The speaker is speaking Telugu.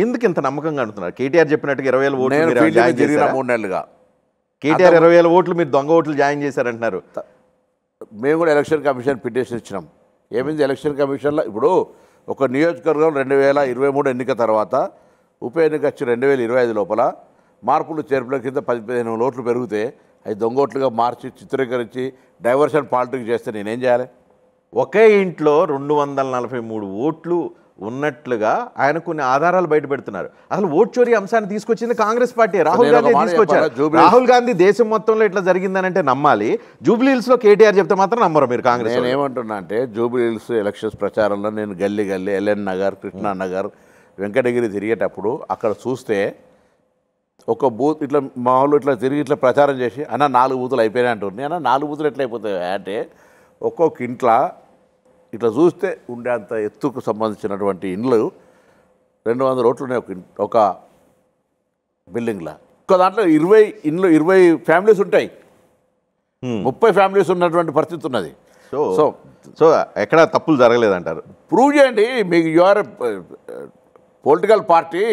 ఎందుకు ఇంత నమ్మకంగా అంటున్నారు? కేటీఆర్ చెప్పినట్టుగా 20,000 ఓట్లు నేను మీరు ఫీల్డ్ జాయిన్ తిరిగిన చేశారా? 3 నెలలుగా కేటీఆర్ 20,000 ఓట్లు మీరు దొంగ ఓట్లు జాయిన్ చేశారంటున్నారు. మేము కూడా ఎలక్షన్ కమిషన్ పిటిషన్ ఇచ్చినాం. ఏమైంది ఎలక్షన్ కమిషన్లో ఇప్పుడు ఒక నియోజకవర్గం 2023 ఎన్నిక తర్వాత ఉప ఎన్నిక వచ్చి 2025 లోపల మార్పులు చేర్పుల కింద 10-15 ఓట్లు పెరిగితే అవి దొంగ ఓట్లుగా మార్చి చిత్రీకరించి డైవర్షన్ పాలిటిక్స్ చేస్తే నేనేం చేయాలి? ఒకే ఇంట్లో 243 ఓట్లు ఉన్నట్లుగా ఆయన కొన్ని ఆధారాలు బయట పెడుతున్నారు. అసలు ఓట్ చోరీ అంశాన్ని తీసుకొచ్చింది కాంగ్రెస్ పార్టీ, రాహుల్ గాంధీ తీసుకొచ్చారు. రాహుల్ గాంధీ దేశం మొత్తంలో ఇట్లా జరిగిందనంటే నమ్మాలి, జూబ్లీ హిల్స్ లో కేటీఆర్ చెప్తే మాత్రం నమ్మరు మీరు కాంగ్రెస్. నేను ఏమంటున్నా అంటే జూబ్లీ హిల్స్ ఎలక్షన్స్ ప్రచారంలో నేను గల్లీ ఎల్ఎన్ నగర్, కృష్ణానగర్, వెంకటగిరి తిరిగేటప్పుడు అక్కడ చూస్తే ఒక బూత్ ఇట్లా మామూలు ఇట్లా తిరిగి ఇట్లా ప్రచారం చేసి అన్న 4 బూతులు అయిపోయినాయి అంటుంది. నేను 4 బూతులు ఎట్లా అయిపోతాయి అంటే ఒక్కొక్క ఇంట్లో ఇట్లా చూస్తే ఉండే అంత ఎత్తుకు సంబంధించినటువంటి ఇండ్లు 200 ఓట్లు ఉన్నాయి ఒక బిల్డింగ్లో. ఒక దాంట్లో 20 ఇండ్లు 20 ఫ్యామిలీస్ ఉంటాయి, 30 ఫ్యామిలీస్ ఉన్నటువంటి పరిస్థితి ఉన్నది. సో సో ఎక్కడ తప్పులు జరగలేదంటారు? ప్రూవ్ చేయండి. మీకు యువర్ పొలిటికల్ పార్టీ